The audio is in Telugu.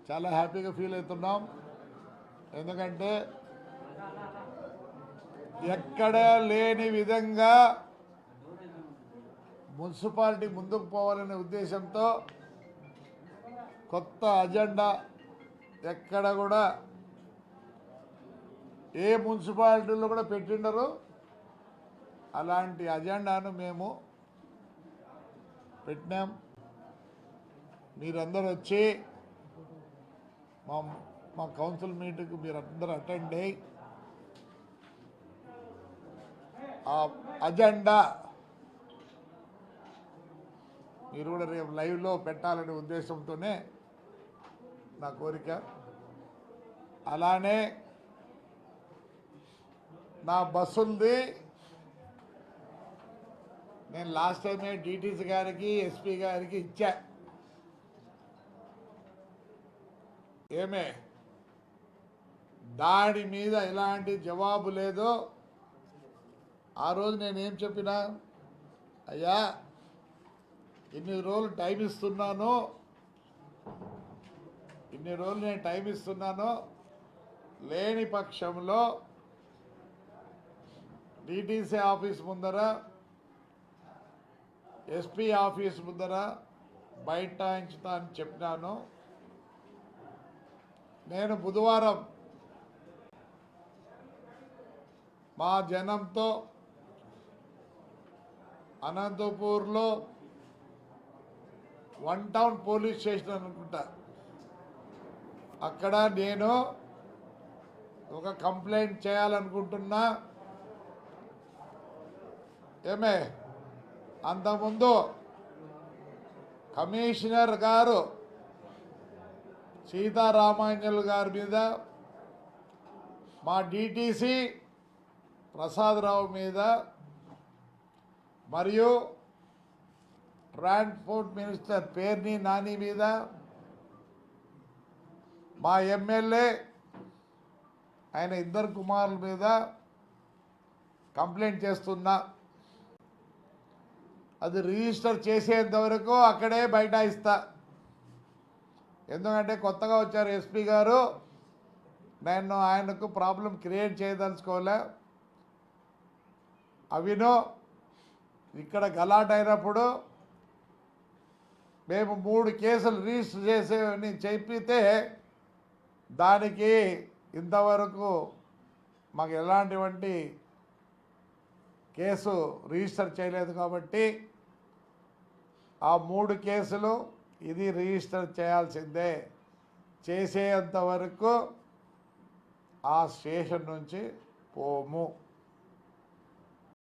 చాలా హ్యాపీగా ఫీల్ అవుతున్నాం. ఎందుకంటే ఎక్కడ లేని విధంగా మున్సిపాలిటీ ముందుకు పోవాలనే ఉద్దేశంతో కొత్త అజెండా ఎక్కడ కూడా ఏ మున్సిపాలిటీలో కూడా పెట్టిండరు. అలాంటి అజెండాను మేము పెట్టినాం. మీరందరూ వచ్చి మా కౌన్సిల్ మీటింగ్కి మీరందరూ అటెండ్ అయ్యి ఆ అజెండా మీరు కూడా రేపు లైవ్లో పెట్టాలనే ఉద్దేశంతోనే నా కోరిక. అలానే నా బస్సులది నేను లాస్ట్ టైమే డిటీసీ గారికి ఎస్పీ గారికి ఇచ్చా. ఏమే దాడి మీద ఎలాంటి జవాబు లేదు. ఆ రోజు నేనేం చెప్పినా, అయ్యా ఇన్ని రోజులు టైం ఇస్తున్నాను, నేను టైం ఇస్తున్నాను, లేని పక్షంలో డిటీసీ ఆఫీస్ ముందర ఎస్పీ ఆఫీస్ ముందర బైఠాయించుతా అని చెప్పినాను. నేను బుధవారం మా జనంతో అనంతపూర్లో 1 టౌన్ పోలీస్ స్టేషన్ అనుకుంటా, అక్కడ నేను ఒక కంప్లైంట్ చేయాలనుకుంటున్నా. ఏమే అంతకుముందు కమిషనర్ గారు సీతారామాంజల్ గారి మీద, మా డిటీసీ ప్రసాదరావు మీద, మరియు ట్రాన్స్పోర్ట్ మినిస్టర్ పేర్ని నాని మీద, మా ఎమ్మెల్యే ఆయన 2 కుమారుల మీద కంప్లైంట్ చేస్తున్నా. అది రిజిస్టర్ చేసేంత వరకు అక్కడే బైఠాయిస్తా. ఎందుకంటే కొత్తగా వచ్చారు ఎస్పీ గారు, నేను ఆయనకు ప్రాబ్లం క్రియేట్ చేయదలుచుకోలే. అవినో ఇక్కడ గలాట్ అయినప్పుడు మేము 3 కేసులు రిజిస్టర్ చేసేవని చెప్పితే దానికి ఇంతవరకు మాకు ఎలాంటి కేసు రిజిస్టర్ చేయలేదు. కాబట్టి ఆ 3 కేసులు ఇది రిజిస్టర్ చేయాల్సిందే. చేసేంత వరకు ఆ స్టేషన్ నుంచి పోము.